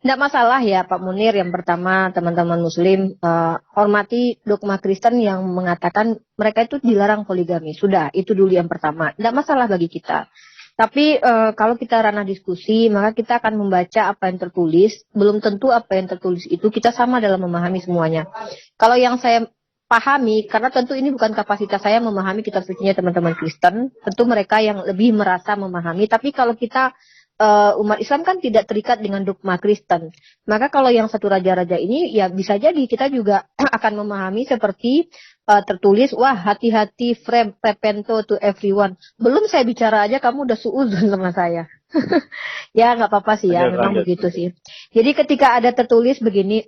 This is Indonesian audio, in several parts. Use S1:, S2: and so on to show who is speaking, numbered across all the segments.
S1: Nggak masalah ya Pak Munir. Yang pertama, teman-teman Muslim, hormati dogma Kristen yang mengatakan mereka itu dilarang poligami. Sudah, itu dulu yang pertama. Nggak masalah bagi kita. Tapi kalau kita ranah diskusi, maka kita akan membaca apa yang tertulis. Belum tentu apa yang tertulis itu kita sama dalam memahami semuanya. Kalau yang saya pahami, karena tentu ini bukan kapasitas saya memahami kitab sucinya teman-teman Kristen. Tentu mereka yang lebih merasa memahami. Tapi kalau kita umat Islam kan tidak terikat dengan dogma Kristen. Maka kalau yang satu raja-raja ini ya bisa jadi kita juga akan memahami seperti tertulis, wah hati-hati repento to everyone. Belum saya bicara aja kamu udah suudzon sama saya. Ya nggak apa-apa sih ya, memang begitu sih. Jadi ketika ada tertulis begini,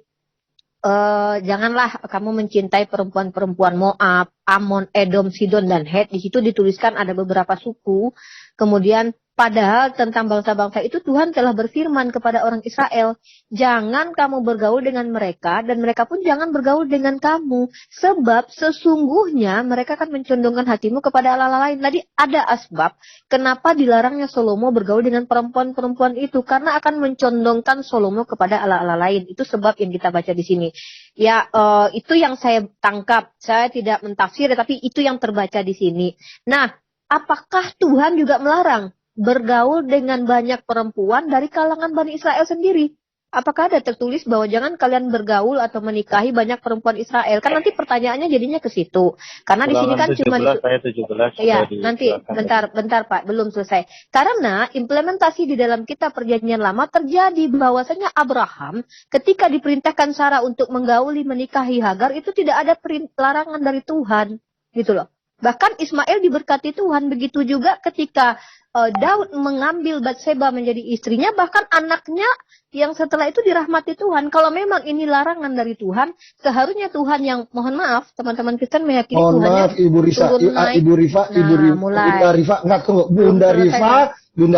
S1: janganlah kamu mencintai perempuan-perempuan Moab, Amon, Edom, Sidon, dan Het. Di situ dituliskan ada beberapa suku. Kemudian padahal tentang bangsa-bangsa itu Tuhan telah berfirman kepada orang Israel, jangan kamu bergaul dengan mereka dan mereka pun jangan bergaul dengan kamu. Sebab sesungguhnya mereka akan mencondongkan hatimu kepada Allah lain. Tadi ada asbab kenapa dilarangnya Salomo bergaul dengan perempuan-perempuan itu. Karena akan mencondongkan Salomo kepada Allah lain. Itu sebab yang kita baca di sini. Ya, itu yang saya tangkap. Saya tidak mentafsir, tapi itu yang terbaca di sini. Nah, apakah Tuhan juga melarang bergaul dengan banyak perempuan dari kalangan Bani Israel sendiri? Apakah ada tertulis bahwa jangan kalian bergaul atau menikahi banyak perempuan Israel? Kan nanti pertanyaannya jadinya ke situ. Karena di sini kan cuma
S2: ayat 17.
S1: Ya, nanti bentar Pak, belum selesai. Karena implementasi di dalam kitab Perjanjian Lama terjadi bahwasanya Abraham ketika diperintahkan Sarah untuk menggauli menikahi Hagar itu tidak ada larangan dari Tuhan, gitu loh. Bahkan Ismail diberkati Tuhan, begitu juga ketika Daud mengambil Batseba menjadi istrinya, bahkan anaknya yang setelah itu dirahmati Tuhan. Kalau memang ini larangan dari Tuhan, seharusnya Tuhan yang, mohon maaf, teman-teman Kristen meyakini Tuhannya
S3: Ibu Risa, Ibu Rifa, Bunda Rifa, enggak tunggu, Bunda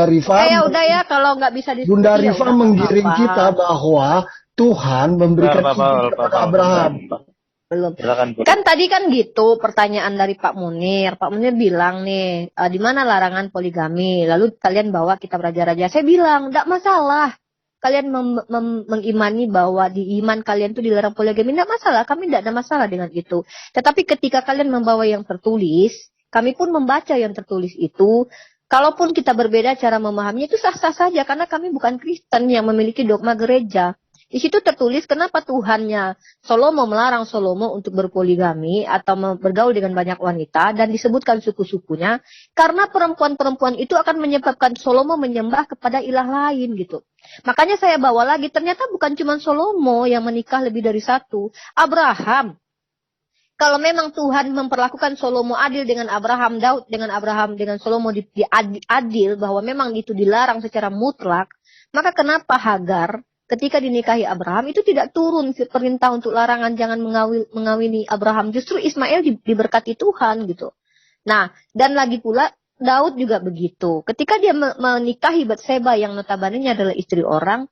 S3: Rifa.
S1: Ya udah ya, kalau nggak bisa diskusi.
S3: Bunda Rifa menggiring kita bahwa Tuhan memberikan izin kepada Abraham.
S1: Belum. Kan tadi kan gitu pertanyaan dari Pak Munir. Pak Munir bilang nih, di mana larangan poligami? Lalu kalian bawa kitab raja-raja. Saya bilang, enggak masalah. Kalian mengimani bahwa di iman kalian itu dilarang poligami, enggak masalah. Kami enggak ada masalah dengan itu. Tetapi ketika kalian membawa yang tertulis, kami pun membaca yang tertulis itu. Kalaupun kita berbeda cara memahaminya itu sah-sah saja karena kami bukan Kristen yang memiliki dogma gereja. Di situ tertulis kenapa Tuhannya Salomo melarang Salomo untuk berpoligami atau bergaul dengan banyak wanita dan disebutkan suku-sukunya karena perempuan-perempuan itu akan menyebabkan Salomo menyembah kepada ilah lain gitu. Makanya saya bawa lagi ternyata bukan cuma Salomo yang menikah lebih dari satu, Abraham. Kalau memang Tuhan memperlakukan Salomo adil dengan Abraham, Daud dengan Abraham, dengan Salomo adil bahwa memang itu dilarang secara mutlak, maka kenapa Hagar ketika dinikahi Abraham itu tidak turun perintah untuk larangan jangan mengawini Abraham. Justru Ismail diberkati Tuhan gitu. Nah, dan lagi pula Daud juga begitu. Ketika dia menikahi Batseba yang notabene adalah istri orang,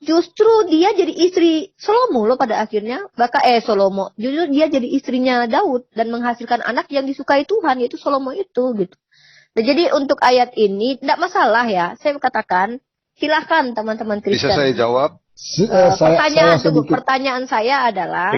S1: justru dia jadi istri Salomo loh pada akhirnya. Salomo, justru dia jadi istrinya Daud dan menghasilkan anak yang disukai Tuhan, yaitu Salomo itu gitu. Nah, jadi untuk ayat ini tidak masalah ya. Saya katakan silahkan teman-teman Kristen.
S4: Bisa saya jawab?
S1: Pertanyaan saya adalah,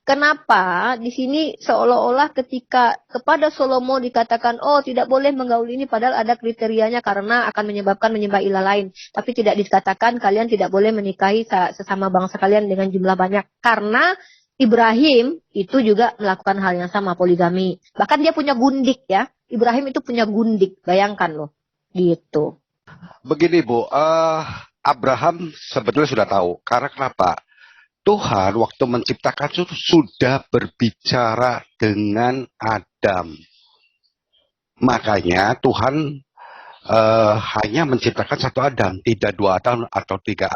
S1: kenapa di sini seolah-olah ketika kepada Salomo dikatakan, oh tidak boleh menggauli ini, padahal ada kriterianya karena akan menyembah ilah lain. Tapi tidak dikatakan kalian tidak boleh menikahi sesama bangsa kalian dengan jumlah banyak. Karena Ibrahim itu juga melakukan hal yang sama, poligami. Bahkan dia punya gundik ya. Ibrahim itu punya gundik, bayangkan loh. Gitu.
S4: Begini Bu, Abraham sebetulnya sudah tahu. Karena kenapa? Tuhan waktu menciptakan itu sudah berbicara dengan Adam. Makanya Tuhan hanya menciptakan satu Adam, tidak dua Adam atau tiga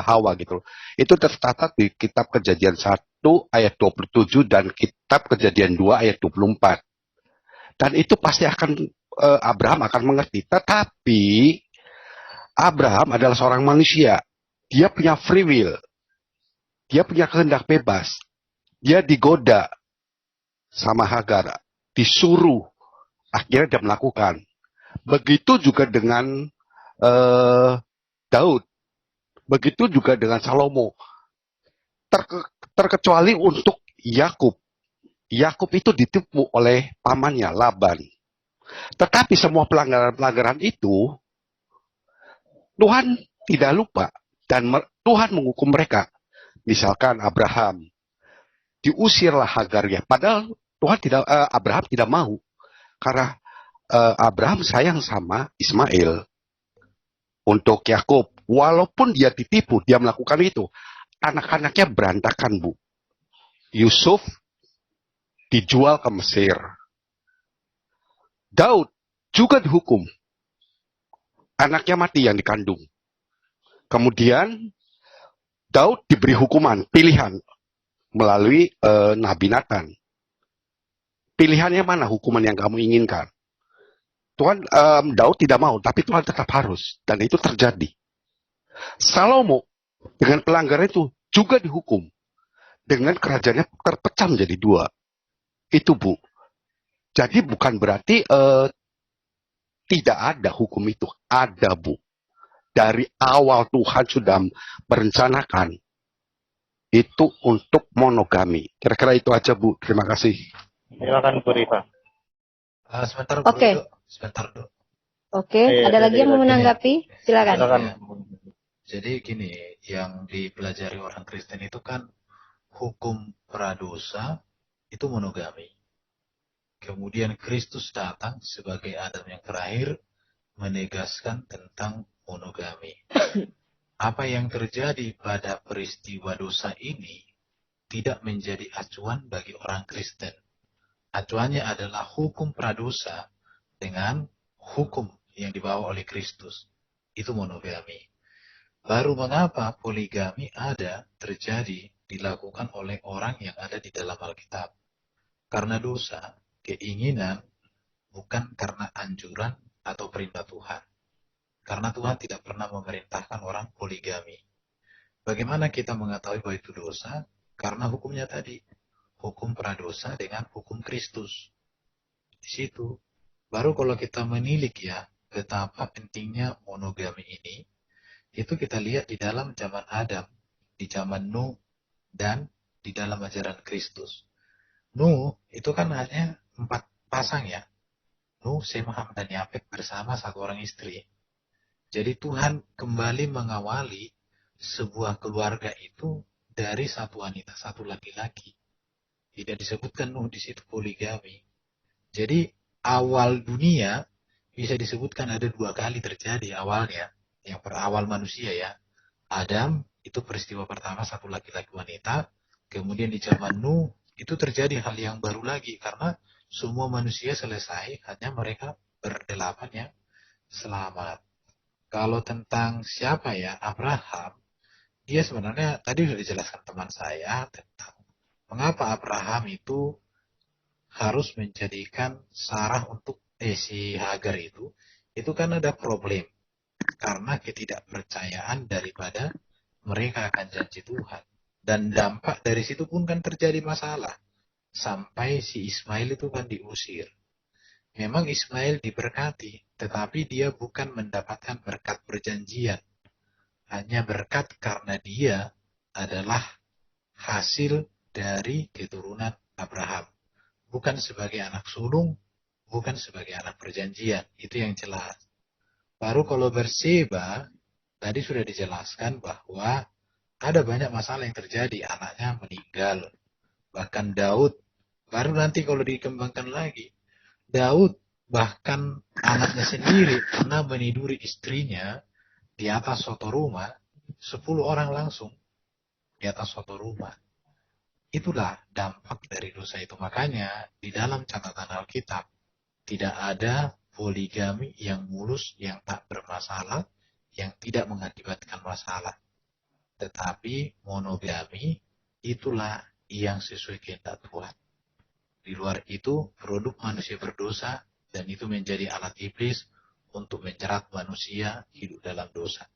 S4: Hawa gitu. Itu tercatat di kitab Kejadian 1 ayat 27 dan kitab Kejadian 2 ayat 24. Dan itu pasti Abraham akan mengerti. Tetapi Abraham adalah seorang manusia. Dia punya free will. Dia punya kehendak bebas. Dia digoda sama Hagar. Disuruh. Akhirnya dia melakukan. Begitu juga dengan Daud. Begitu juga dengan Salomo. Terkecuali untuk Yakub. Yakub itu ditipu oleh pamannya Laban. Tetapi semua pelanggaran-pelanggaran itu Tuhan tidak lupa dan Tuhan menghukum mereka. Misalkan Abraham, diusirlah Hagarnya. Padahal Abraham tidak mau karena Abraham sayang sama Ismail. Untuk Yakub, walaupun dia ditipu, dia melakukan itu. Anak-anaknya berantakan, Bu. Yusuf dijual ke Mesir. Daud juga dihukum. Anaknya mati yang dikandung. Kemudian Daud diberi hukuman, pilihan melalui Nabi Nathan. Pilihannya mana hukuman yang kamu inginkan? Daud tidak mau, tapi Tuhan tetap harus. Dan itu terjadi. Salomo dengan pelanggaran itu juga dihukum. Dengan kerajaannya terpecah menjadi 2. Itu, Bu. Jadi bukan berarti tidak ada hukum itu. Ada, Bu. Dari awal Tuhan sudah merencanakan itu untuk monogami. Kira-kira itu aja, Bu. Terima kasih.
S2: Silakan Bu Rifa.
S5: Sebentar, Bu.
S1: Oke.
S5: Sebentar, Bu.
S1: Oke, ada lagi yang mau menanggapi? Silakan.
S5: Jadi gini, yang dipelajari orang Kristen itu kan hukum pradosa itu monogami. Kemudian Kristus datang sebagai Adam yang terakhir menegaskan tentang monogami. Apa yang terjadi pada peristiwa dosa ini tidak menjadi acuan bagi orang Kristen. Acuannya adalah hukum pradosa dengan hukum yang dibawa oleh Kristus. Itu monogami. Baru mengapa poligami terjadi, dilakukan oleh orang yang ada di dalam Alkitab. Karena dosa, keinginan, bukan karena anjuran atau perintah Tuhan. Karena Tuhan tidak pernah memerintahkan orang poligami. Bagaimana kita mengetahui bahwa itu dosa? Karena hukumnya tadi. Hukum pradosa dengan hukum Kristus. Di situ. Baru kalau kita menilik ya, betapa pentingnya monogami ini, itu kita lihat di dalam zaman Adam, di zaman Nuh, dan di dalam ajaran Kristus. Nuh itu kan hanya 4 pasang ya. Nuh, Sem, Ham, dan Yafet bersama 1 orang istri. Jadi Tuhan kembali mengawali sebuah keluarga itu dari 1 wanita, 1 laki-laki. Tidak disebutkan Nuh di situ poligami. Jadi awal dunia bisa disebutkan ada 2 kali terjadi awalnya. Yang berawal manusia ya. Adam itu peristiwa pertama 1 laki-laki wanita. Kemudian di zaman Nuh itu terjadi hal yang baru lagi. Karena semua manusia selesai. Hanya mereka berdelapan yang selamat. Kalau tentang siapa ya? Abraham. Dia sebenarnya tadi sudah dijelaskan teman saya. Tentang mengapa Abraham itu harus menjadikan Sarah untuk si Hagar itu. Itu kan ada problem. Karena ketidakpercayaan daripada mereka akan janji Tuhan. Dan dampak dari situ pun kan terjadi masalah. Sampai si Ismail itu kan diusir. Memang Ismail diberkati, tetapi dia bukan mendapatkan berkat perjanjian. Hanya berkat karena dia adalah hasil dari keturunan Abraham. Bukan sebagai anak sulung, bukan sebagai anak perjanjian. Itu yang jelas. Baru kalau Berseba, tadi sudah dijelaskan bahwa ada banyak masalah yang terjadi. Anaknya meninggal. Bahkan Daud. Baru nanti kalau dikembangkan lagi. Daud bahkan anaknya sendiri pernah meniduri istrinya di atas suatu rumah. 10 orang langsung di atas suatu rumah. Itulah dampak dari dosa itu. Makanya di dalam catatan Alkitab tidak ada poligami yang mulus, yang tak bermasalah, yang tidak mengakibatkan masalah. Tetapi monogami itulah yang sesuai kehendak Tuhan. Di luar itu produk manusia berdosa dan itu menjadi alat iblis untuk menjerat manusia hidup dalam dosa.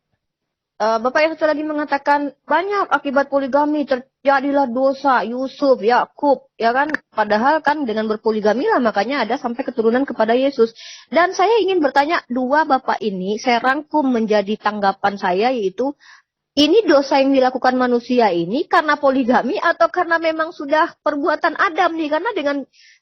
S1: Bapak yang satu lagi mengatakan banyak akibat poligami terjadilah dosa Yusuf, Yakub, ya kan? Padahal kan dengan berpoligami lah makanya ada sampai keturunan kepada Yesus. Dan saya ingin bertanya 2 bapak ini, saya rangkum menjadi tanggapan saya yaitu ini dosa yang dilakukan manusia ini karena poligami atau karena memang sudah perbuatan Adam nih? Karena dengan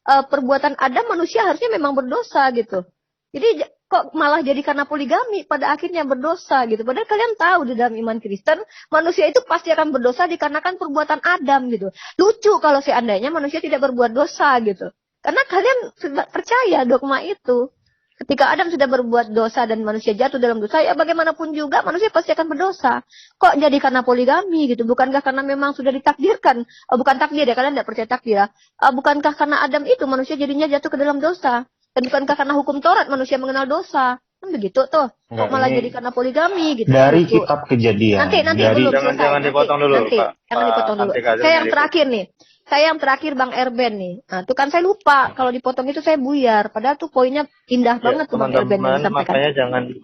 S1: perbuatan Adam manusia harusnya memang berdosa gitu. Jadi kok malah jadi karena poligami pada akhirnya berdosa gitu. Padahal kalian tahu di dalam iman Kristen manusia itu pasti akan berdosa dikarenakan perbuatan Adam gitu. Lucu kalau seandainya manusia tidak berbuat dosa gitu. Karena kalian sudah percaya dogma itu. Ketika Adam sudah berbuat dosa dan manusia jatuh dalam dosa, ya bagaimanapun juga manusia pasti akan berdosa. Kok jadi karena poligami gitu? Bukankah karena memang sudah ditakdirkan? Bukan takdir ya, kalian tidak percaya takdir ya. Bukankah karena Adam itu manusia jadinya jatuh ke dalam dosa? Dan bukankah karena hukum Taurat manusia mengenal dosa? Kan begitu tuh. Kok malah jadi karena poligami gitu.
S6: Dari
S1: gitu.
S6: kitab Kejadian.
S1: Nanti
S6: dari...
S1: belum selesai.
S2: Jangan dipotong dulu,
S1: nanti.
S2: Pak.
S1: Jangan dipotong dulu. Saya yang terakhir nih. Saya yang terakhir Bang Erben nih. Nah, itu kan saya lupa. Kalau dipotong itu saya buyar. Padahal tuh poinnya indah banget tuh Bang Erben yang disampaikan.
S2: Makanya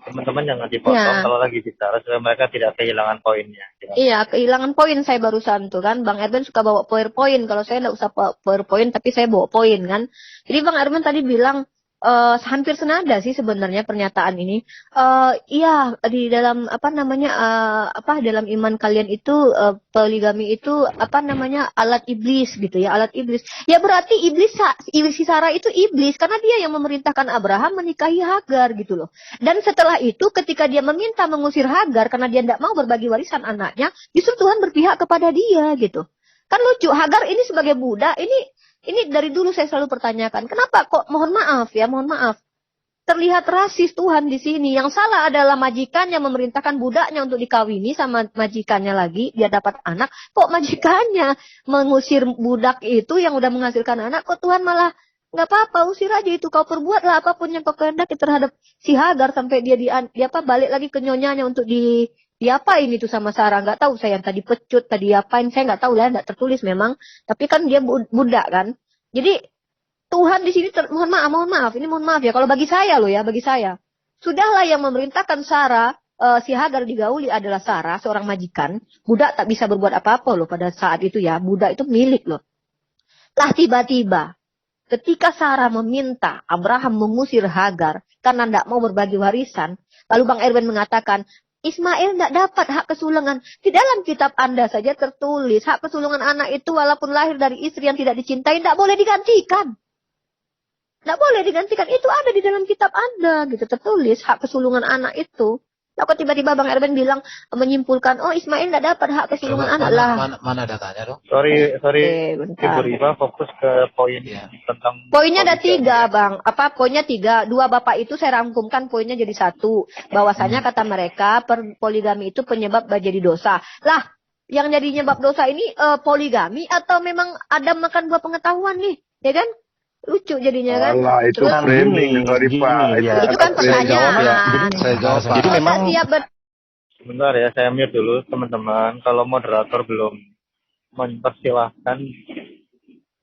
S2: teman-teman jangan dipotong kalau lagi bicara supaya mereka tidak kehilangan poinnya.
S1: Iya, kehilangan poin saya barusan tuh kan. Bang Erben suka bawa PowerPoint. Kalau saya nggak usah PowerPoint, tapi saya bawa poin kan. Jadi Bang Erben tadi bilang hampir senada sih sebenarnya pernyataan ini. Iya, di dalam dalam iman kalian itu poligami itu alat iblis gitu ya, alat iblis. Ya berarti si Sarah itu iblis karena dia yang memerintahkan Abraham menikahi Hagar gitu loh. Dan setelah itu ketika dia meminta mengusir Hagar karena dia tidak mau berbagi warisan anaknya, justru Tuhan berpihak kepada dia gitu. Kan lucu, Hagar ini sebagai budak, ini dari dulu saya selalu pertanyakan, kenapa kok mohon maaf, terlihat rasis Tuhan di sini. Yang salah adalah majikan yang memerintahkan budaknya untuk dikawini sama majikannya lagi, dia dapat anak. Kok majikannya mengusir budak itu yang udah menghasilkan anak, kok Tuhan malah nggak apa-apa, usir aja itu, kau perbuatlah apapun yang kau kehendaki terhadap si Hagar sampai dia balik lagi ke nyonyanya untuk diapain itu sama Sarah, nggak tahu saya, yang tadi pecut, tadi apain, saya nggak tahu lah, nggak tertulis memang, tapi kan dia budak kan. Jadi Tuhan di sini mohon maaf ya, kalau bagi saya loh ya, bagi saya sudahlah yang memerintahkan Sarah si Hagar digauli adalah Sarah, seorang majikan. Budak tak bisa berbuat apa-apa loh pada saat itu ya, budak itu milik loh. Lah tiba-tiba ketika Sarah meminta Abraham mengusir Hagar karena tidak mau berbagi warisan, lalu Bang Erwin mengatakan Ismail tidak dapat hak kesulungan. Di dalam kitab Anda saja tertulis, hak kesulungan anak itu walaupun lahir dari istri yang tidak dicintai, tidak boleh digantikan. Tidak boleh digantikan. Itu ada di dalam kitab Anda, gitu tertulis, hak kesulungan anak itu. Lalu tiba-tiba Bang Erben bilang, menyimpulkan, oh Ismail tidak dapat hak kesulungan anak lah.
S5: Mana datanya dong?
S2: Sorry,
S1: bentar.
S2: Ibu Riva fokus ke poin tentang...
S1: Poinnya ada 3, Bang. Poinnya 3. 2 Bapak itu saya rangkumkan poinnya jadi 1. Bahwasanya kata mereka, poligami itu penyebab jadi dosa. Lah, yang jadi penyebab dosa ini poligami atau memang Adam makan buah pengetahuan nih? Ya kan? Lucu jadinya kan.
S7: Allah, itu framing Rifa.
S1: Itu kan pertanyaan.
S6: Saya jawab. Jadi memang
S2: Sebentar ya, saya mute dulu teman-teman. Kalau moderator belum mempersilahkan,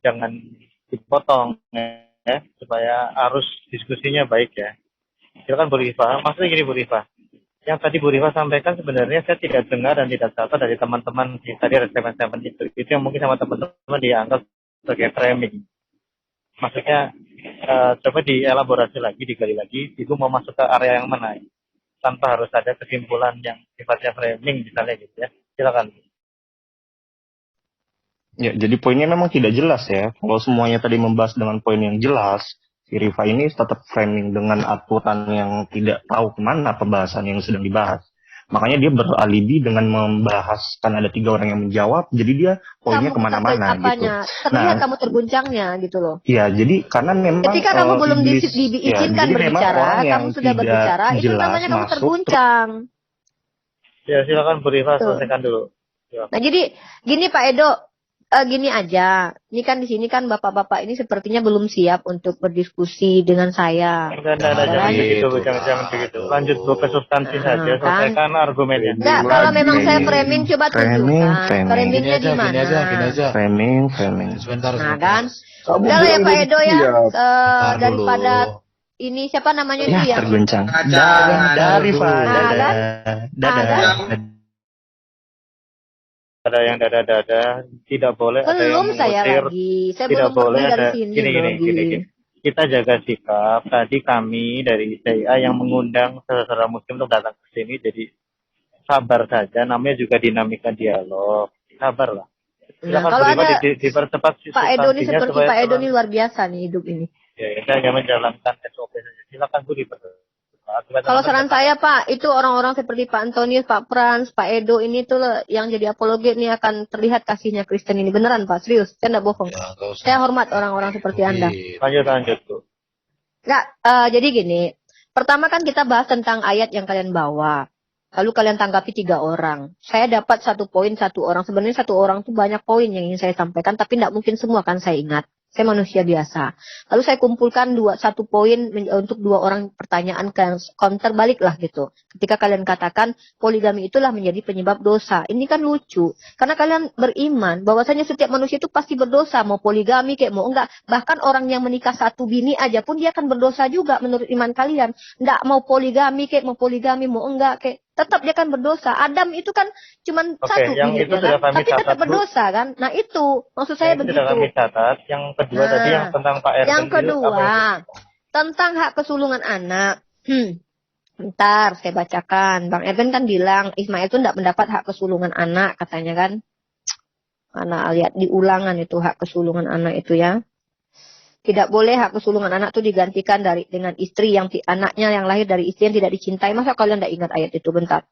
S2: jangan dipotong ya, supaya arus diskusinya baik ya. Silakan Bu Rifa. Maksudnya gini Bu Rifa, yang tadi Bu Rifa sampaikan sebenarnya saya tidak dengar dan tidak catat dari teman-teman di tadi resemen itu yang mungkin sama teman-teman dianggap sebagai framing. Maksudnya coba dielaborasi lagi, digali lagi, ibu mau masuk ke area yang mana, tanpa harus ada kesimpulan yang sifatnya framing misalnya gitu ya. Silakan.
S6: Ya, jadi poinnya memang tidak jelas ya. Kalau semuanya tadi membahas dengan poin yang jelas, si Rifa ini tetap framing dengan aturan yang tidak tahu kemana pembahasan yang sedang dibahas. Makanya dia beralibi dengan membahas, kan ada 3 orang yang menjawab, jadi dia poinnya kemana-mana gitu.
S1: Terlihat kamu terguncang gitu loh.
S6: Iya, jadi karena memang
S1: ketika kamu belum diizinkan berbicara, kamu sudah berbicara, itu namanya kamu terguncang.
S2: Ya, silakan Bu Rifa selesaikan dulu.
S1: Nah, jadi gini Pak Edo, gini aja. Ini kan di sini kan bapak-bapak ini sepertinya belum siap untuk berdiskusi dengan saya.
S2: Jangan begitu. Lanjut ke substansi saja, selesaikan argumennya.
S1: Enggak, kalau memang saya framing, coba tunjukkan. Framingnya di mana?
S5: Gini aja.
S6: Framing.
S5: Sebentar.
S1: Nah kan, udah lah ya Pak Edo ya, daripada ini siapa namanya itu ya?
S6: Terguncang.
S7: Dari
S2: Ada yang dada-dada, tidak boleh ada yang
S1: belum saya
S2: mengusir,
S1: lagi. Saya
S2: tidak
S1: belum
S2: boleh
S1: dari
S2: ada
S1: sini.
S2: Gini. Kita jaga sikap. Tadi kami dari CIA yang mengundang saudara muslim untuk datang ke sini, jadi sabar saja, namanya juga dinamika dialog. Sabarlah.
S1: Nah,
S2: Silakan
S1: kalau
S2: Bu Rifa
S1: ada
S2: dipercepat
S1: Pak Edo ini
S2: substansinya
S1: seperti
S2: supaya
S1: Pak Edo
S2: terang.
S1: ini luar biasa nih hidup ini.
S2: Ya, saya hanya menjalankan SOP saja. Silakan Bu dipercepat. Supaya
S1: Kalau
S2: teman-teman
S1: saran saya Pak, itu orang-orang seperti Pak Antonius, Pak Frans, Pak Edo ini tuh yang jadi apologet nih akan terlihat kasihnya Kristen ini. Beneran Pak, serius. Saya nggak bohong.
S5: Ya, nggak usah.
S1: Saya hormat orang-orang seperti Anda.
S2: Lanjut Bu.
S1: Nggak, jadi gini. Pertama kan kita bahas tentang ayat yang kalian bawa. Lalu kalian tanggapi 3 orang. Saya dapat 1 poin 1 orang. Sebenarnya 1 orang tuh banyak poin yang ingin saya sampaikan, tapi tidak mungkin semua kan saya ingat. Saya manusia biasa. Lalu saya kumpulkan 1 poin untuk 2 orang pertanyaan counter balik lah gitu. Ketika kalian katakan poligami itulah menjadi penyebab dosa. Ini kan lucu. Karena kalian beriman bahwasanya setiap manusia itu pasti berdosa. Mau poligami kayak mau enggak. Bahkan orang yang menikah 1 bini aja pun dia akan berdosa juga menurut iman kalian. Enggak mau poligami kayak mau poligami mau enggak kayak. Tetap dia kan berdosa. Adam itu kan cuma 1 bini kan. Tapi tetap berdosa kan. Nah itu maksud saya begitu.
S2: Sudah kami catat. Yang kedua tadi yang tentang Pak Erwin.
S1: Yang kedua tentang hak kesulungan anak. Bentar saya bacakan. Bang Erwin kan bilang Ismail itu tidak mendapat hak kesulungan anak katanya kan. Mana lihat di ulangan itu hak kesulungan anak itu ya. Tidak boleh hak kesulungan anak itu digantikan dengan istri yang anaknya yang lahir dari istri yang tidak dicintai. Masa kalian tidak ingat ayat itu? Bentar.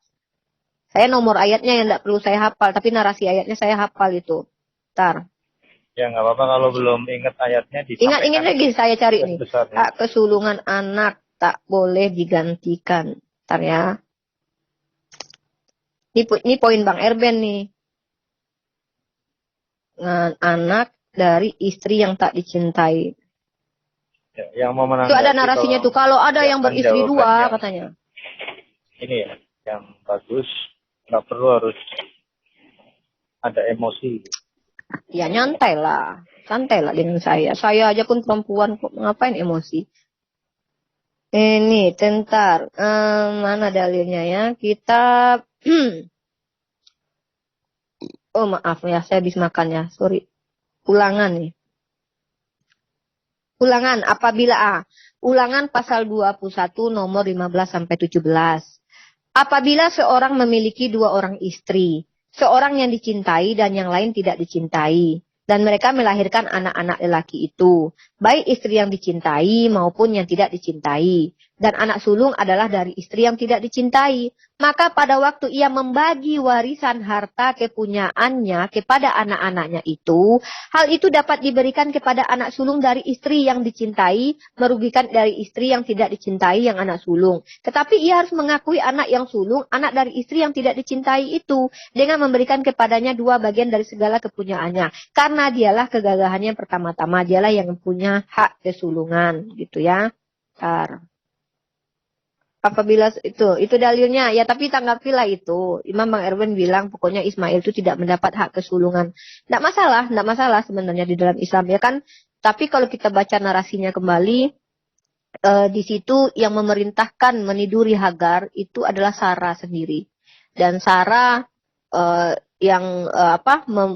S1: Saya nomor ayatnya yang tidak perlu saya hafal, tapi narasi ayatnya saya hafal itu. Bentar.
S2: Ya nggak apa-apa kalau belum ingat ayatnya disampaikan.
S1: Ingat lagi saya cari nih.
S2: Besar, ya.
S1: Hak kesulungan anak tak boleh digantikan. Bentar ya. Ini poin Bang Erben nih. Anak dari istri yang tak dicintai.
S2: Ya, yang mau menanggapi
S1: itu ada narasinya tuh. Kalau ada yang beristri 2 katanya.
S2: Ini ya, yang bagus. Nggak perlu harus ada emosi.
S1: Ya nyantai lah. Santai lah dengan saya. Saya aja pun perempuan kok ngapain emosi. Ini tentar. Mana dalilnya ya? Kita. Oh maaf ya, saya habis makan ya. Sorry. Ulangan nih. Ulangan apabila Ulangan pasal 21 nomor 15 sampai 17. Apabila seorang memiliki 2 orang istri, seorang yang dicintai dan yang lain tidak dicintai, dan mereka melahirkan anak-anak lelaki itu, baik istri yang dicintai maupun yang tidak dicintai, dan anak sulung adalah dari istri yang tidak dicintai, maka pada waktu ia membagi warisan harta kepunyaannya kepada anak-anaknya itu, hal itu dapat diberikan kepada anak sulung dari istri yang dicintai, merugikan dari istri yang tidak dicintai yang anak sulung. Tetapi ia harus mengakui anak yang sulung, anak dari istri yang tidak dicintai itu, dengan memberikan kepadanya 2 bagian dari segala kepunyaannya. Karena dialah kegagahannya yang pertama-tama, dialah yang punya hak kesulungan, gitu ya. Bentar. Apabila itu dalilnya ya, tapi tanggapilah itu. Imam Bang Erwin bilang pokoknya Ismail itu tidak mendapat hak kesulungan. Tidak masalah sebenarnya di dalam Islam ya kan. Tapi kalau kita baca narasinya kembali, di situ yang memerintahkan meniduri Hagar itu adalah Sarah sendiri. Dan Sarah yang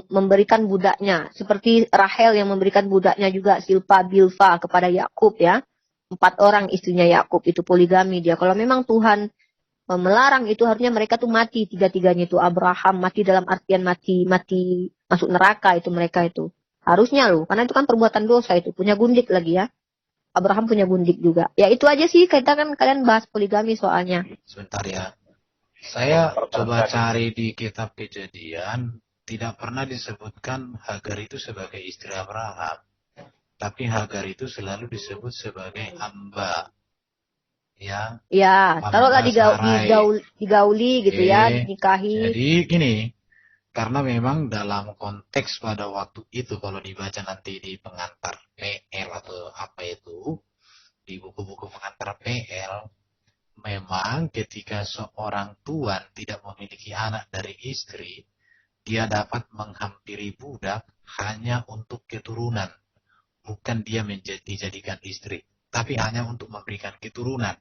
S1: memberikan budaknya, seperti Rahel yang memberikan budaknya juga Silpa Bilfa kepada Yakub ya. 4 orang istrinya Yakub itu poligami dia. Kalau memang Tuhan melarang itu harusnya mereka tuh mati 3-3-nya itu. Abraham mati dalam artian mati masuk neraka itu mereka itu. Harusnya loh, karena itu kan perbuatan dosa itu. Punya gundik lagi ya. Abraham punya gundik juga. Ya itu aja sih, kita kan kalian bahas poligami soalnya.
S5: Sebentar ya. Saya coba cari di kitab Kejadian, tidak pernah disebutkan Hagar itu sebagai istri Abraham. Tapi Hagar itu selalu disebut sebagai hamba. Ya.
S1: Ya, taruhlah digauli gitu ya, dinikahi.
S5: Jadi gini, karena memang dalam konteks pada waktu itu kalau dibaca nanti di pengantar PL atau apa itu, di buku-buku pengantar PL, memang ketika seorang tuan tidak memiliki anak dari istri, dia dapat menghampiri budak hanya untuk keturunan. Bukan dia dijadikan istri, tapi hanya untuk memberikan keturunan.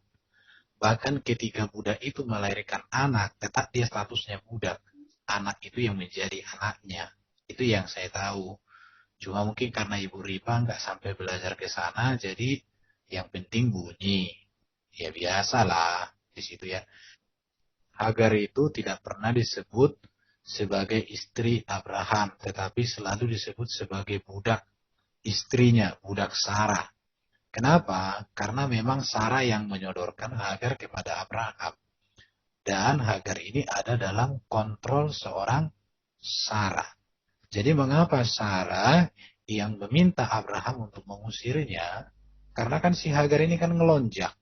S5: Bahkan ketika budak itu melahirkan anak, tetap dia statusnya budak. Anak itu yang menjadi anaknya. Itu yang saya tahu. Cuma mungkin karena Ibu Rifa nggak sampai belajar ke sana, jadi yang penting bunyi. Ya biasalah di situ ya. Hagar itu tidak pernah disebut sebagai istri Abraham, tetapi selalu disebut sebagai budak istrinya, budak Sarah. Kenapa? Karena memang Sarah yang menyodorkan Hagar kepada Abraham. Dan Hagar ini ada dalam kontrol seorang Sarah. Jadi mengapa Sarah yang meminta Abraham untuk mengusirnya? Karena kan si Hagar ini kan ngelonjak.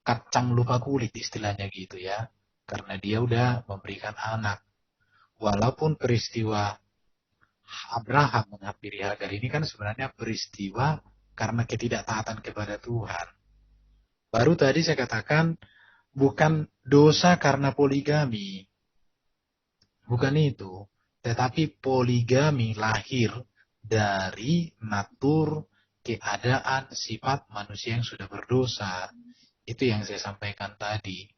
S5: Kacang lupa kulit istilahnya gitu ya. Karena dia udah memberikan anak. Walaupun peristiwa Abraham menghampiri Hagar ini kan sebenarnya peristiwa karena ketidaktaatan kepada Tuhan. Baru tadi saya katakan bukan dosa karena poligami. Bukan itu. Tetapi poligami lahir dari natur, keadaan, sifat manusia yang sudah berdosa. Itu yang saya sampaikan tadi.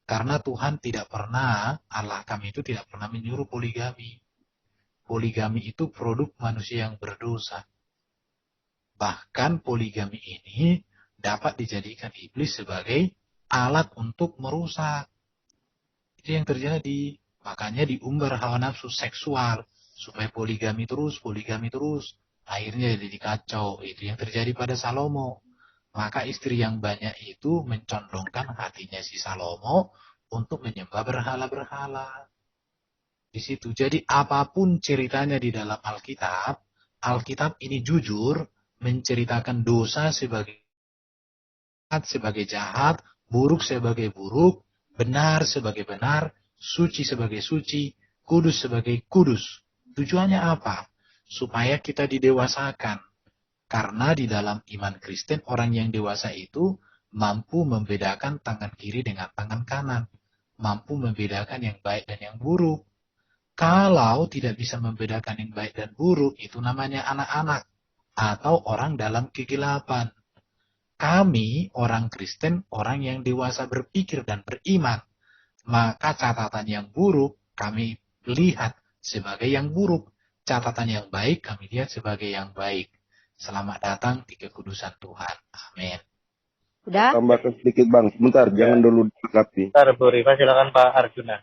S5: Karena Tuhan tidak pernah, Allah kami itu tidak pernah menyuruh poligami. Poligami itu produk manusia yang berdosa. Bahkan poligami ini dapat dijadikan iblis sebagai alat untuk merusak. Itu yang terjadi. Makanya diumbar hawa nafsu seksual. Supaya poligami terus. Akhirnya jadi kacau. Itu yang terjadi pada Salomo. Maka istri yang banyak itu mencondongkan hatinya si Salomo untuk menyembah berhala-berhala. Di situ. Jadi apapun ceritanya di dalam Alkitab, Alkitab ini jujur menceritakan dosa sebagai jahat, buruk sebagai buruk, benar sebagai benar, suci sebagai suci, kudus sebagai kudus. Tujuannya apa? Supaya kita didewasakan. Karena di dalam iman Kristen, orang yang dewasa itu mampu membedakan tangan kiri dengan tangan kanan. Mampu membedakan yang baik dan yang buruk. Kalau tidak bisa membedakan yang baik dan buruk, itu namanya anak-anak. Atau orang dalam kegelapan. Kami, orang Kristen, orang yang dewasa berpikir dan beriman. Maka catatan yang buruk, kami lihat sebagai yang buruk. Catatan yang baik, kami lihat sebagai yang baik. Selamat datang di kekudusan Tuhan. Amin.
S1: Udah?
S7: Tambahkan sedikit Bang, sebentar, jangan dulu ditanggapi.
S2: Bentar Bu Rifa, silakan Pak Arjuna.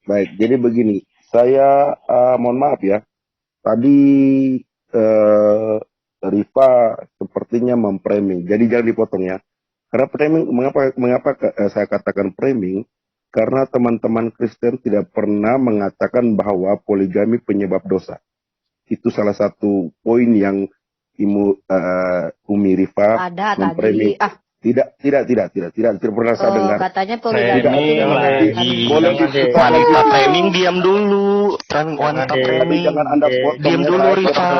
S7: Baik, jadi begini, saya mohon maaf ya, tadi Rifa sepertinya memframing, jadi jangan dipotong ya. Karena framing, mengapa saya katakan framing? Karena teman-teman Kristen tidak pernah mengatakan bahwa poligami penyebab dosa. Itu salah satu poin yang Umi Rifa
S1: Ada
S7: memframing.
S1: tadi.
S7: Tidak pernah saya dengar.
S1: Katanya poligami
S6: Wanita framing diam dulu. Wanita framing.
S7: Jangan Anda potong.
S6: Diam dulu Rifa.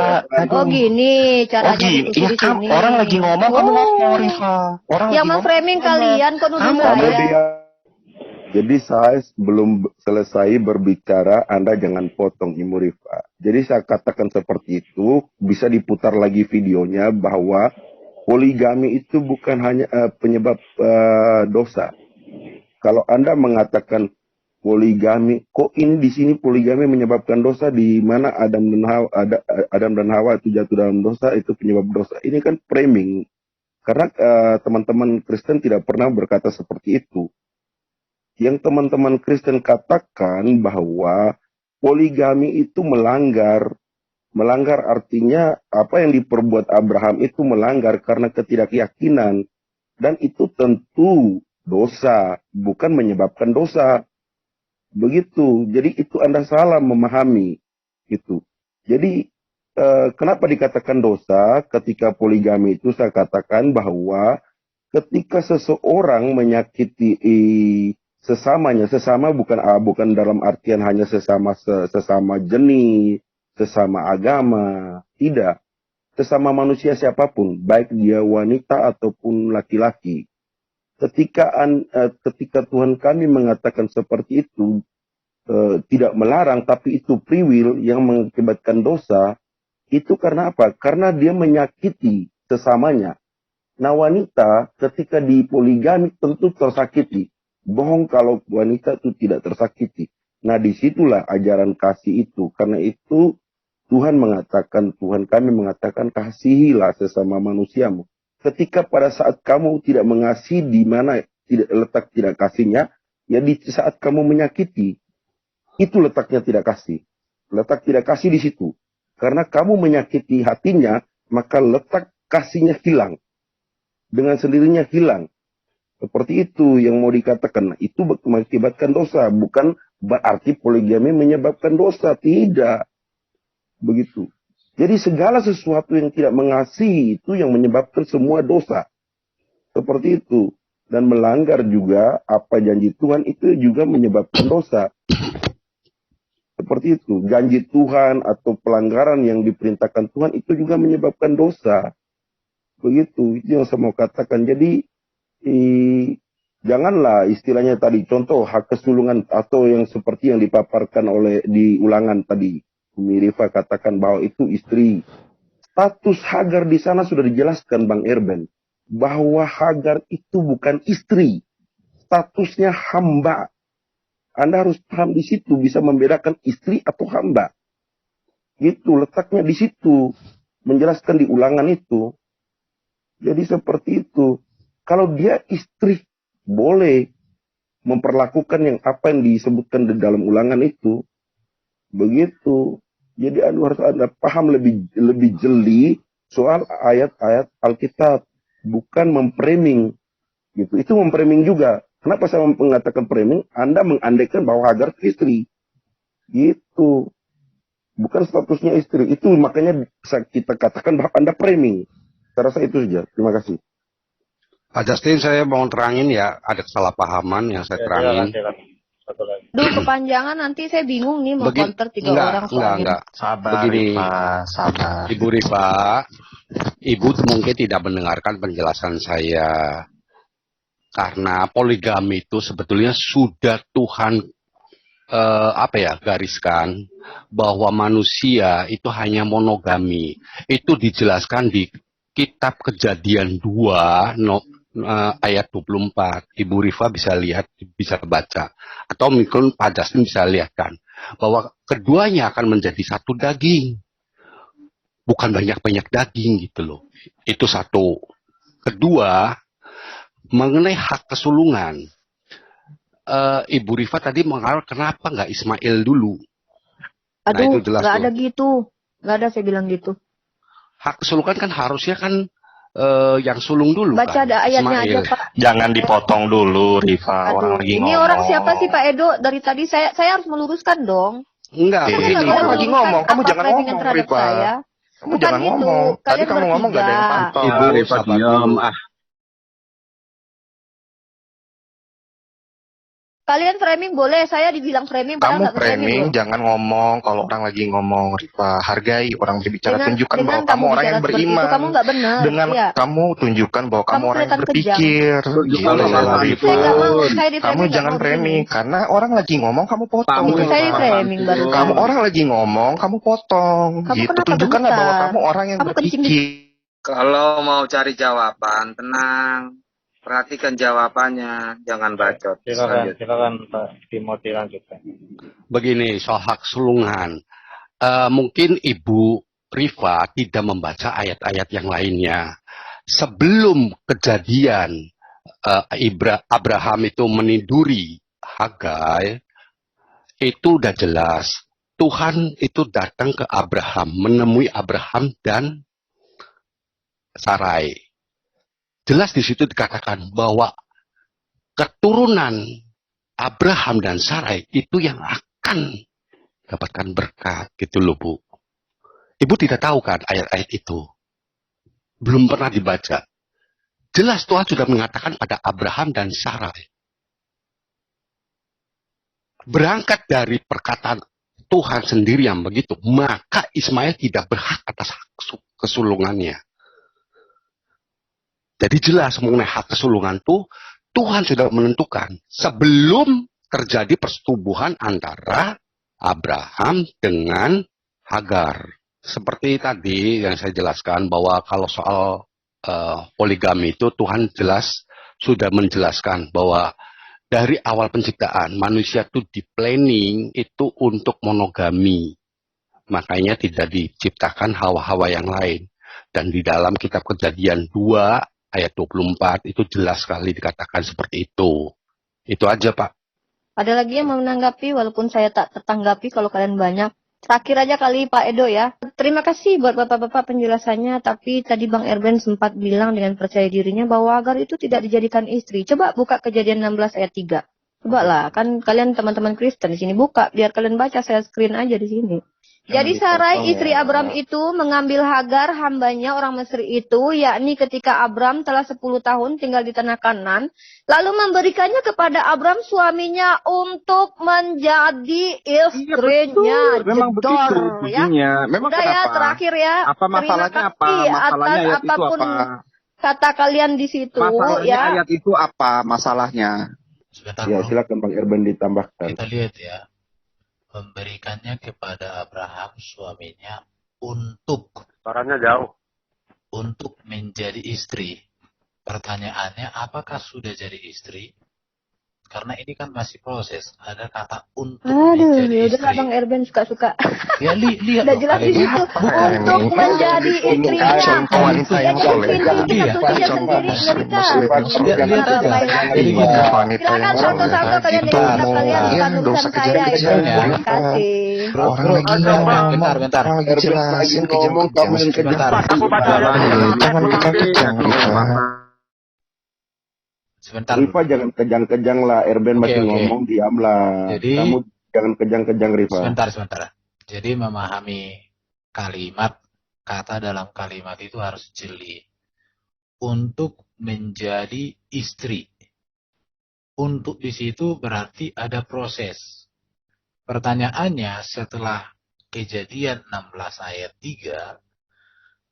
S1: Oh gini caranya diskusi
S6: Iya
S1: di
S6: kan
S1: sini.
S6: orang lagi ngomong kamu ngomong Rifa. Orang
S1: Yang
S6: lagi
S1: memframing kalian kok nuduh
S7: Kamu
S1: saya.
S7: dia. Jadi saya belum selesai berbicara, Anda jangan potong Ibu Rifa. Jadi saya katakan seperti itu, bisa diputar lagi videonya bahwa poligami itu bukan hanya penyebab dosa. Kalau Anda mengatakan poligami, kok ini di sini poligami menyebabkan dosa, di mana Adam dan Hawa itu jatuh dalam dosa, itu penyebab dosa. Ini kan framing. Karena teman-teman Kristen tidak pernah berkata seperti itu. Yang teman-teman Kristen katakan bahwa poligami itu melanggar. Melanggar artinya apa yang diperbuat Abraham itu melanggar karena ketidakyakinan. Dan itu tentu dosa, bukan menyebabkan dosa. Begitu. Jadi itu Anda salah memahami. Gitu. Jadi kenapa dikatakan dosa ketika poligami itu saya katakan bahwa ketika seseorang menyakiti sesamanya, sesama bukan dalam artian hanya sesama jenis, sesama agama, tidak. Sesama manusia siapapun, baik dia wanita ataupun laki-laki. Ketika Tuhan kami mengatakan seperti itu, tidak melarang, tapi itu free will yang mengakibatkan dosa, itu karena apa? Karena dia menyakiti sesamanya. Nah wanita ketika di poligami tentu tersakiti. Bohong kalau wanita itu tidak tersakiti. Nah disitulah ajaran kasih itu. Karena itu Tuhan kami mengatakan kasihilah sesama manusiamu. Ketika pada saat kamu tidak mengasihi di mana tidak letak tidak kasihnya, Ya di saat kamu menyakiti, itu letaknya tidak kasih. Letak tidak kasih di situ. Karena kamu menyakiti hatinya, maka letak kasihnya hilang. Dengan sendirinya hilang. Seperti itu yang mau dikatakan. Nah, itu mengakibatkan dosa. Bukan berarti poligami menyebabkan dosa. Tidak. Begitu. Jadi segala sesuatu yang tidak mengasihi itu yang menyebabkan semua dosa. Seperti itu. Dan melanggar juga apa janji Tuhan itu juga menyebabkan dosa. Seperti itu. Janji Tuhan atau pelanggaran yang diperintahkan Tuhan itu juga menyebabkan dosa. Begitu. Itu yang saya mau katakan. Jadi janganlah istilahnya tadi. Contoh hak kesulungan atau yang seperti yang dipaparkan oleh di ulangan tadi. Umi Rifa katakan bahwa itu istri. Status Hagar di sana sudah dijelaskan Bang Erben. Bahwa Hagar itu bukan istri. Statusnya hamba. Anda harus paham di situ. Bisa membedakan istri atau hamba. Gitu. Letaknya di situ. Menjelaskan di ulangan itu. Jadi seperti itu. Kalau dia istri. Boleh. Memperlakukan yang apa yang disebutkan di dalam ulangan itu. Begitu. Jadi harus Anda paham lebih jeli. Soal ayat-ayat Alkitab. Bukan memframing, gitu. Itu memframing juga. Kenapa saya mengatakan framing? Anda mengandaikan bahwa Hagar istri, gitu. Bukan statusnya istri. Itu makanya kita katakan bahwa Anda framing. Saya rasa itu saja. Terima kasih.
S4: Pak Justin, saya mau terangin ya, ada kesalahpahaman yang saya terangin.
S1: Duh, kepanjangan nanti saya bingung nih mau counter 3 orang soalnya.
S4: Enggak.
S5: Sabar,
S4: Begini,
S5: Rifa, sabar.
S4: Ibu Rifa, Ibu mungkin tidak mendengarkan penjelasan saya. Karena poligami itu sebetulnya sudah Tuhan gariskan bahwa manusia itu hanya monogami. Itu dijelaskan di Kitab Kejadian 2 ayat 24. Ibu Rifa bisa lihat, bisa baca. Atau mungkin Pak Justin bisa lihat kan. Bahwa keduanya akan menjadi satu daging. Bukan banyak-banyak daging gitu loh. Itu satu. Kedua, mengenai hak kesulungan. Ibu Rifa tadi mengarah kenapa nggak Ismail dulu?
S1: Aduh,
S4: nah, itu jelas
S1: nggak ada gitu. Nggak ada saya bilang gitu.
S4: Hak kesulungan kan harusnya kan yang sulung dulu.
S1: Baca
S4: kan?
S1: ada ayatnya
S4: Ismail.
S1: aja Pak.
S6: Jangan dipotong dulu, Rifa.
S1: Aduh,
S6: Orang lagi
S1: ini
S6: ngomong.
S1: orang siapa sih Pak Edo? Dari tadi saya harus meluruskan dong.
S4: Enggak,
S1: Saya
S6: begini.
S1: nggak
S6: Orang
S1: boleh
S6: lagi
S1: meluruskan
S6: ngomong, kamu
S1: apa
S6: jangan
S1: framing
S6: ngomong,
S1: terhadap
S6: Rifa.
S1: saya.
S6: Kamu
S1: Bukan
S6: jangan
S1: gitu.
S6: ngomong. Tadi
S1: Kalian
S6: kamu ngomong gak ada yang
S1: bertiga.
S6: pantau.
S4: Ibu,
S8: Rifa diam.
S1: Kalian framing boleh, saya dibilang framing padahal
S6: Kamu
S1: nggak framing
S6: framing,
S1: loh.
S6: jangan ngomong kalau orang lagi ngomong, Rifa. Hargai orang berbicara, tunjukkan
S1: dengan
S6: bahwa kamu orang yang
S1: bicara seperti
S6: beriman.
S1: itu, kamu nggak benar.
S6: Dengan
S1: Iya.
S6: kamu tunjukkan bahwa kamu orang yang
S1: kelihatan
S6: berpikir.
S8: Tunjukkan
S6: Gitu,
S8: bahwa
S6: Rifa.
S1: Saya nggak mau, saya di
S6: Kamu
S1: framing nggak
S6: jangan
S1: mau
S6: framing,
S1: begini.
S6: karena orang lagi ngomong, kamu potong.
S8: Kamu
S1: Saya di
S6: Rifa.
S1: framing baru.
S6: Kamu orang lagi ngomong, kamu potong.
S1: Kamu
S6: Gitu,
S1: kenapa
S6: tunjukkanlah
S1: bentar?
S6: bahwa kamu orang yang
S1: Kamu kencing di
S6: berpikir.
S9: Kalau mau cari jawaban, tenang. Perhatikan jawabannya, jangan bacot.
S2: Silakan Pak Timothy lanjutkan.
S4: Begini, soal hak sulungan. Mungkin Ibu Rifa tidak membaca ayat-ayat yang lainnya. Sebelum kejadian Abraham itu meniduri Hagar, itu udah jelas. Tuhan itu datang ke Abraham, menemui Abraham dan Sarai. Jelas di situ dikatakan bahwa keturunan Abraham dan Sarai itu yang akan dapatkan berkat, gitu loh Bu. Ibu tidak tahu kan ayat-ayat itu? Belum pernah dibaca. Jelas Tuhan sudah mengatakan pada Abraham dan Sarai. Berangkat dari perkataan Tuhan sendiri yang begitu, maka Ismail tidak berhak atas hak kesulungannya. Jadi jelas mengenai hak kesulungan itu Tuhan sudah menentukan sebelum terjadi persetubuhan antara Abraham dengan Hagar. Seperti tadi yang saya jelaskan bahwa kalau soal poligami itu Tuhan jelas sudah menjelaskan bahwa dari awal penciptaan manusia itu di planning itu untuk monogami. Makanya tidak diciptakan hawa-hawa yang lain. Dan di dalam kitab Kejadian 2 ayat 24 itu jelas sekali dikatakan seperti itu. Itu aja Pak.
S1: Ada lagi yang mau menanggapi, walaupun saya tak tertanggapi kalau kalian banyak. Terakhir aja kali Pak Edo ya. Terima kasih buat Bapak-Bapak penjelasannya, tapi tadi Bang Erben sempat bilang dengan percaya dirinya bahwa Hagar itu tidak dijadikan istri. Coba buka Kejadian 16 ayat 3. Coba lah, kan kalian teman-teman Kristen di sini buka, biar kalian baca, saya screen aja di sini. Jadi Sarai istri Abram itu mengambil Hagar hambanya orang Mesir itu, yakni ketika Abram telah 10 tahun tinggal di tanah Kanan, lalu memberikannya kepada Abram suaminya untuk menjadi istrinya.
S8: Betul, memang begitu bunyinya. Memang
S1: Udah
S8: kenapa?
S1: ya, terakhir ya.
S8: Apa masalahnya apa? Masalahnya ayat itu
S1: apapun
S8: apa?
S1: kata kalian di situ
S8: Masalahnya
S1: ya.
S8: ayat itu apa masalahnya?
S5: Sebentar,
S7: Ya,
S5: Bro.
S7: silakan Bang Erben ditambahkan.
S5: Kita lihat ya. Memberikannya kepada Abraham suaminya untuk
S10: Suaranya jauh.
S5: untuk menjadi istri. Pertanyaannya, apakah sudah jadi istri? Karena ini kan masih proses. Ada kata untuk
S1: Aduh,
S5: menjadi
S1: ya udah
S5: istri.
S1: Bang Erben suka-suka.
S5: Ya lihat
S1: Udah
S5: dong,
S1: jelas di
S5: kalian.
S1: situ untuk menjadi istrinya.
S4: Contoh wanita yang soleh.
S1: Inti kita tutup aja sendiri, nggak
S5: Lihat aja. Jadi gini,
S4: Wanita yang
S1: silakan
S4: soleh.
S1: satu-satu kalian
S4: Itu
S1: yang kitab kalian bukan
S4: yang dosa
S1: urusan saya itu.
S4: kecil-kecil.
S1: Terima kasih.
S4: Orang lagi ngomong,
S5: bentar.
S4: orang lagi jelasin kejam-kejam.
S5: Sebentar.
S10: Aku baca ayat
S4: Jangan kejang-kejang, Rifa.
S5: Sebentar.
S7: Rifa jangan kejang-kejang lah, Erben
S5: Oke,
S7: masih
S5: oke.
S7: ngomong, diamlah.
S5: Jadi-
S7: Kamu jangan kejang-kejang, Rifa.
S5: Sebentar. Jadi memahami kalimat, kata dalam kalimat itu harus jeli. Untuk menjadi istri. Untuk di situ berarti ada proses. Pertanyaannya setelah Kejadian 16 ayat 3,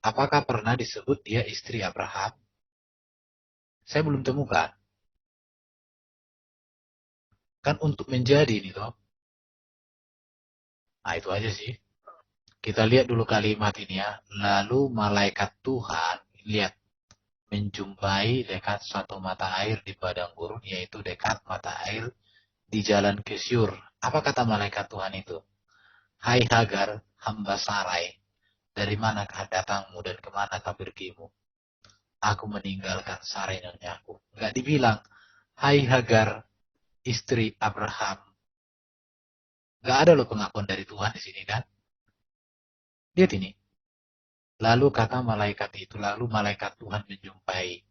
S5: apakah pernah disebut dia istri Abraham? Saya belum temukan. Kan untuk menjadi ini toh. Nah itu aja sih. Kita lihat dulu kalimat ini ya. Lalu malaikat Tuhan, lihat, menjumpai dekat suatu mata air di padang gurun, yaitu dekat mata air di jalan ke Syur. Apa kata malaikat Tuhan itu? Hai Hagar, hamba Sarai, dari manakah datangmu dan kemanakah pergimu? Aku meninggalkan Sarai nonyaku. Enggak dibilang, hai Hagar, istri Abraham. Enggak ada loh pengakuan dari Tuhan di sini kan? Lihat ini. Lalu kata malaikat itu, lalu malaikat Tuhan menjumpai,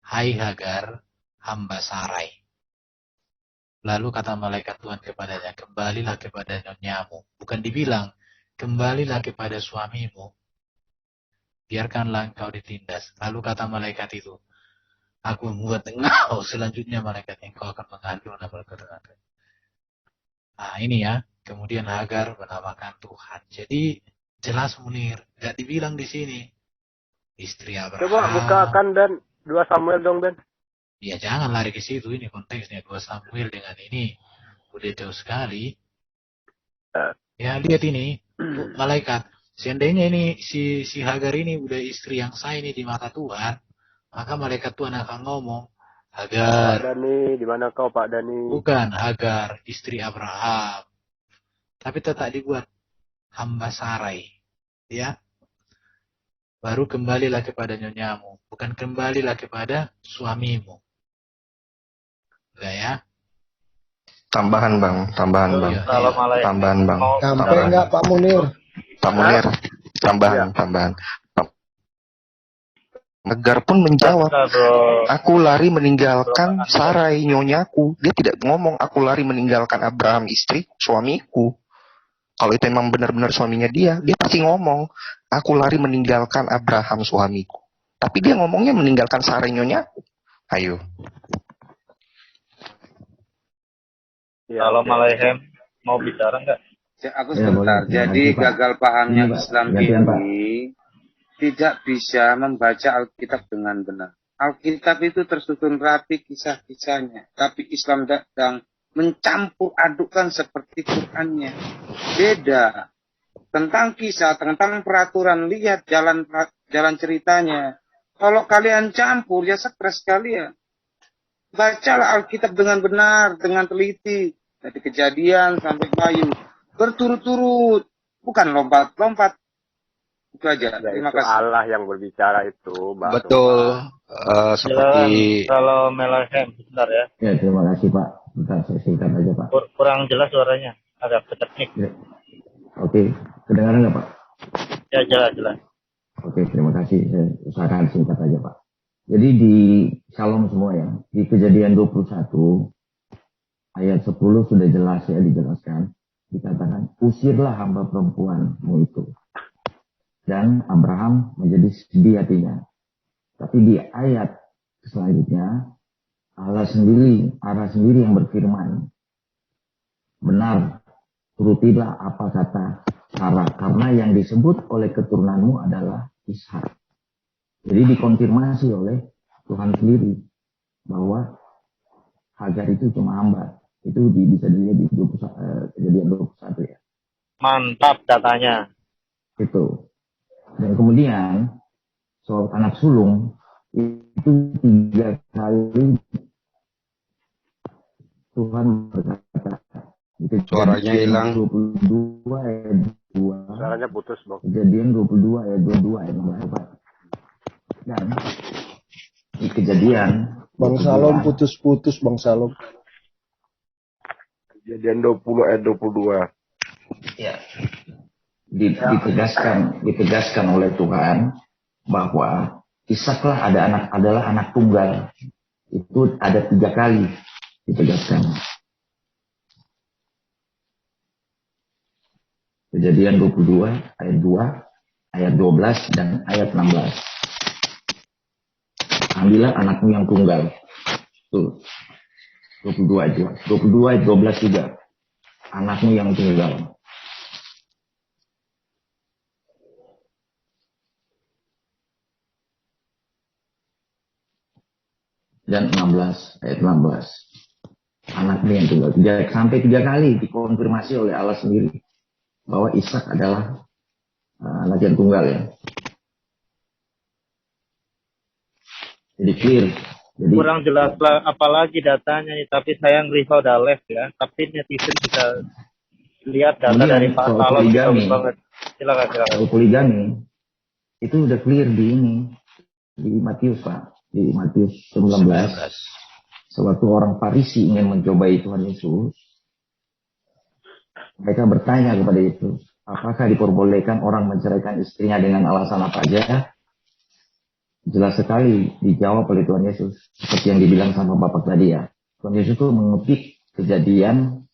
S5: hai Hagar, hamba Sarai. Lalu kata malaikat Tuhan kepadanya, kembalilah kepada nonyamu. Bukan dibilang, kembalilah kepada suamimu. Biarkanlah engkau ditindas. Lalu kata malaikat itu, aku membuat engkau, selanjutnya malaikat engkau akan mengandung nama keturunan. Nah ini ya, kemudian Hagar menamakan Tuhan. Jadi jelas Munir, gak dibilang di sini istri Abraham.
S10: Coba bukakan Dan 2 Samuel dong Dan.
S5: Ya jangan lari ke situ, ini konteksnya 2 Samuel dengan ini udah jauh sekali. Ya lihat ini, malaikat. Seandainya ini si Hagar ini udah istri yang sah ini di mata Tuhan, maka malaikat Tuhan akan ngomong, Hagar.
S10: Pak Dani, di mana kau Pak Dani?
S5: Bukan Hagar, istri Abraham. Tapi tetap dibuat hamba Sarai. Ya. Baru kembalilah kepada nyonya,mu. Bukan kembalilah kepada suamimu. Enggak ya?
S6: Tambahan bang.
S5: Iya.
S2: Kalau malah
S6: Tambahan bang.
S3: Sampai enggak Pak Munir?
S6: Pak Munir, tambahan. Hagar pun menjawab, aku lari meninggalkan Sarai nyonyaku. Dia tidak ngomong aku lari meninggalkan Abraham istri suamiku. Kalau itu memang benar-benar suaminya dia pasti ngomong, aku lari meninggalkan Abraham suamiku. Tapi dia ngomongnya meninggalkan Sarai nyonyaku. Ayo.
S10: Ya,
S2: Kalau Malaihem mau bicara nggak?
S11: Aku sebentar. Jadi gagal pahamnya Islam ini tidak bisa membaca Alkitab dengan benar. Alkitab itu tersusun rapi kisah-kisahnya, tapi Islam sedang mencampur adukkan seperti Qurannya. Beda. Tentang kisah, tentang peraturan, lihat jalan ceritanya. Kalau kalian campur, ya stres kalian. Bacalah Alkitab dengan benar, dengan teliti. Dari Kejadian sampai Wahyu. Berturut-turut. Bukan lompat-lompat. Itu aja. Terima kasih.
S10: Allah yang berbicara itu. Baru.
S4: Betul. Seperti
S2: Kalau Malaihem, sebentar ya.
S12: Ya, terima kasih Pak. Bentar, saya singkat aja Pak.
S2: Kurang jelas suaranya, agak keteknik.
S12: Ya. Oke, kedengaran nggak Pak?
S2: Ya, jelas.
S12: Oke, terima kasih. Saya usahakan singkat aja Pak. Jadi di Shalom semua ya, di Kejadian 21 ayat 10 sudah jelas ya dijelaskan. Dikatakan, usirlah hamba perempuanmu itu. Dan Abraham menjadi sedih hatinya. Tapi di ayat selanjutnya, Allah sendiri yang berfirman, benar, turutilah apa kata Sarah, karena yang disebut oleh keturunanmu adalah Ishak. Jadi dikonfirmasi oleh Tuhan sendiri bahwa Hagar itu cuma hamba. Itu bisa dilihat di Kejadian 21 ya.
S2: Mantap datanya.
S12: Itu. Dan kemudian soal anak sulung itu 3 kali Tuhan berkata.
S4: Suaranya hilang.
S12: 22 ayat 2.
S10: Suaranya putus, Bang.
S12: Kejadian 22 ayat 22 ayat 16. Dan di Kejadian
S3: Bang Salom putus-putus Bang Salom.
S7: Kejadian 20 ayat 22.
S12: Ya. Ditegaskan oleh Tuhan bahwa Ishaklah adalah anak tunggal. Itu ada 3 kali ditegaskan. Kejadian 22 ayat 2, ayat 12 dan ayat 16. Ambillah anakmu yang tunggal. Tuh. 22 ayat 12 juga. Anakmu yang tunggal. Dan 16 ayat 16. Anakmu yang tunggal. Sampai 3 kali dikonfirmasi oleh Allah sendiri bahwa Ishak adalah anak yang tunggal ya. Jadi clear. Jadi,
S2: kurang jelas lah apalagi datanya nih, tapi sayang Riva udah live ya. Tapi netizen bisa lihat data dari Pak Salom bagus banget. Silakan.
S12: Soal poligami itu udah clear di Matius Pak, di Matius 19. Sewaktu orang Farisi ingin mencobai Tuhan Yesus, mereka bertanya kepada Yesus, apakah diperbolehkan orang menceraikan istrinya dengan alasan apa aja? Jelas sekali dijawab oleh Tuhan Yesus. Seperti yang dibilang sama Bapak tadi ya. Tuhan Yesus itu mengutip Kejadian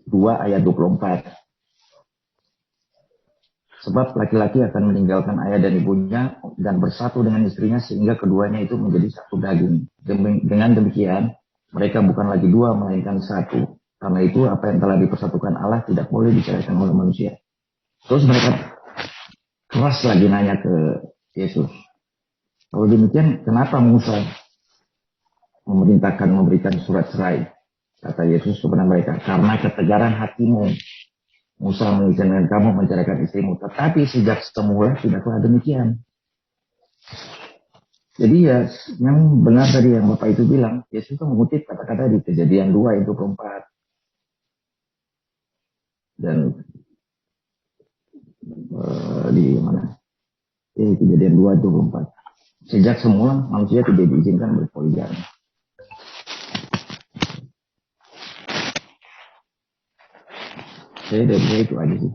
S12: 2 ayat 24. Sebab laki-laki akan meninggalkan ayah dan ibunya dan bersatu dengan istrinya sehingga keduanya itu menjadi satu daging. Dengan demikian, mereka bukan lagi 2 melainkan 1. Karena itu apa yang telah dipersatukan Allah tidak boleh diceraikan oleh manusia. Terus mereka keras lagi nanya ke Yesus. Kalau demikian, kenapa Musa memberikan surat cerai? Kata Yesus kepada mereka, karena ketegaran hatimu. Musa mengizinkan kamu menceraikan istrimu, tetapi sejak semula tidaklah demikian. Jadi ya, yang benar tadi yang Bapak itu bilang, Yesus itu mengutip kata-kata di Kejadian 2 ayat 24. Dan di mana? Kejadian 2 ayat 24. Sejak semula manusia tidak diizinkan berpoligami. Saya dari saya itu aja sih.